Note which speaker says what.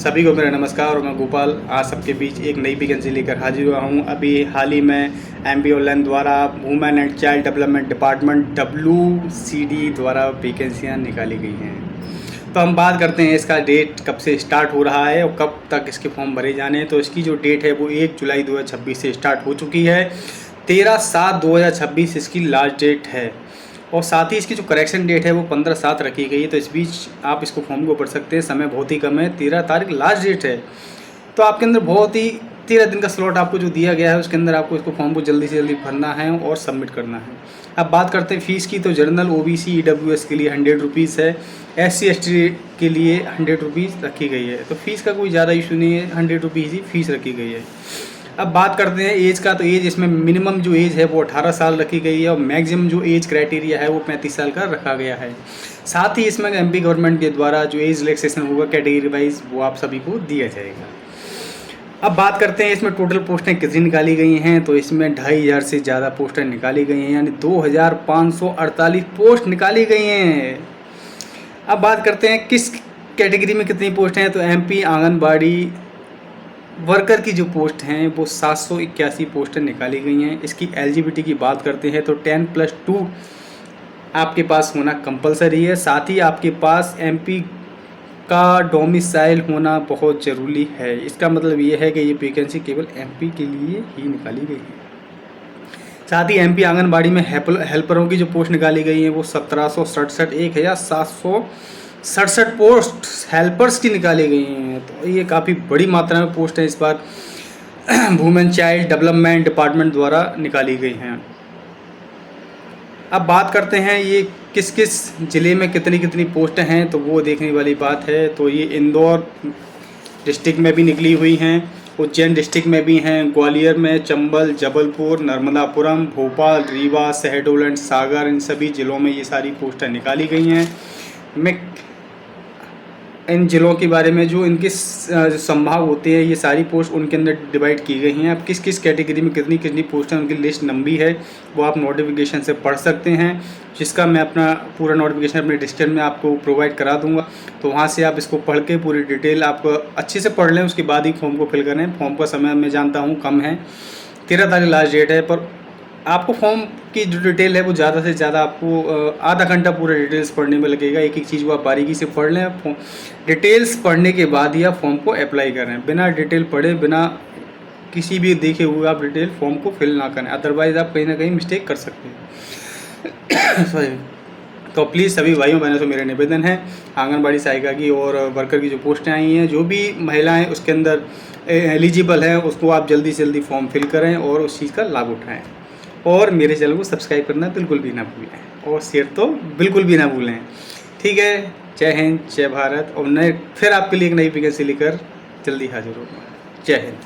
Speaker 1: सभी को मेरा नमस्कार और मैं गोपाल आज सबके बीच एक नई वैकेंसी लेकर हाजिर हुआ हूँ। अभी हाल ही में MP ऑनलाइन द्वारा women and child development department WCD द्वारा वैकेंसियाँ निकाली गई हैं। तो हम बात करते हैं इसका डेट कब से स्टार्ट हो रहा है और कब तक इसके फॉर्म भरे जाने हैं। तो इसकी जो डेट है वो 1 जुलाई 2026 से स्टार्ट हो चुकी है। 13/7/2026 इसकी लास्ट डेट है और साथ ही इसकी जो करेक्शन डेट है वो 15/7 रखी गई है। तो इस बीच आप इसको फॉर्म को भर सकते हैं, समय बहुत ही कम है, 13 तारीख लास्ट डेट है। तो आपके अंदर बहुत ही 13 दिन का स्लॉट आपको जो दिया गया है उसके अंदर आपको इसको फॉर्म को जल्दी से जल्दी भरना है और सबमिट करना है। अब बात करते हैं फ़ीस की। तो जनरल OBC EWS के लिए 100 रुपीज़ है, SC ST के लिए 100 रुपीज़ रखी गई है। तो फीस का कोई ज़्यादा इशू नहीं है, 100 रुपीज़ ही फ़ीस रखी गई है। अब बात करते हैं एज का। तो एज इसमें मिनिमम जो एज है वो 18 साल रखी गई है और मैक्सिमम जो एज क्राइटेरिया है वो 35 साल का रखा गया है। साथ ही इसमें MP गवर्नमेंट के द्वारा जो एज रिलैक्सेशन होगा कैटेगरी वाइज वो आप सभी को दिया जाएगा। अब बात करते हैं इसमें टोटल पोस्टें कितनी निकाली गई हैं। तो इसमें 2500 से ज़्यादा पोस्टें निकाली गई हैं, यानी 2548 पोस्ट निकाली गई हैं। अब बात करते हैं किस कैटेगरी में कितनी पोस्ट हैं। तो MP आंगनबाड़ी वर्कर की जो पोस्ट हैं वो 781 पोस्टें निकाली गई हैं। इसकी एलिजिबिलिटी की बात करते हैं तो 10+2 आपके पास होना कंपलसरी है। साथ ही आपके पास MP का डोमिसाइल होना बहुत ज़रूरी है। इसका मतलब ये है कि ये वैकेंसी केवल MP के लिए ही निकाली गई है। साथ ही MP आंगनबाड़ी में हेल्परों की जो पोस्ट निकाली गई हैं वो 1767 1767 पोस्ट हेल्पर्स की निकाली गई हैं। तो ये काफ़ी बड़ी मात्रा में पोस्ट है इस बार वुमेन चाइल्ड डेवलपमेंट डिपार्टमेंट द्वारा निकाली गई हैं। अब बात करते हैं ये किस किस ज़िले में कितनी कितनी पोस्टें हैं, तो वो देखने वाली बात है। तो ये इंदौर डिस्ट्रिक्ट में भी निकली हुई हैं, उज्जैन डिस्ट्रिक्ट में भी हैं, ग्वालियर में, चंबल, जबलपुर, नर्मदापुरम, भोपाल, रीवा, शहडोल एंड सागर, इन सभी ज़िलों में ये सारी पोस्टें निकाली गई हैं। मैं इन ज़िलों के बारे में जो इनके संभाग होते हैं ये सारी पोस्ट उनके अंदर डिवाइड की गई हैं। अब किस किस कैटेगरी में कितनी कितनी पोस्ट हैं उनकी लिस्ट लंबी है, वो आप नोटिफिकेशन से पढ़ सकते हैं, जिसका मैं अपना पूरा नोटिफिकेशन अपने डिस्क्रिप्शन में आपको प्रोवाइड करा दूंगा। तो वहाँ से आप इसको पढ़ के पूरी डिटेल आप अच्छे से पढ़ लें, उसके बाद ही फॉर्म को फिल करें। फॉर्म का समय मैं जानता हूँ कम है, 13 तारीख लास्ट डेट है, पर आपको फॉर्म की जो डिटेल है वो ज़्यादा से ज़्यादा आपको आधा घंटा पूरा डिटेल्स पढ़ने में लगेगा। एक एक चीज़ को आप बारीकी से पढ़ लें। डिटेल्स पढ़ने के बाद ही आप फॉर्म को अप्लाई करें। बिना डिटेल पढ़े, बिना किसी भी देखे हुए आप डिटेल फॉर्म को फिल ना करें, अदरवाइज़ आप कहीं ना कहीं मिस्टेक कर सकते हैं। सॉरी। तो प्लीज़ सभी भाइयों बहनों से मेरा निवेदन है, आंगनबाड़ी सहायिका की और वर्कर की जो पोस्टें आई हैं, जो भी महिलाएँ उसके अंदर एलिजिबल हैं, उसको आप जल्दी से जल्दी फॉर्म फिल करें और उस चीज़ का लाभ उठाएँ। और मेरे चैनल को सब्सक्राइब करना बिल्कुल भी ना भूलें और शेयर तो बिल्कुल भी ना भूलें। ठीक है, जय हिंद, जय भारत। और नए फिर आपके लिए एक नई वैकेंसी लेकर जल्दी हाजिर होगा। जय हिंद।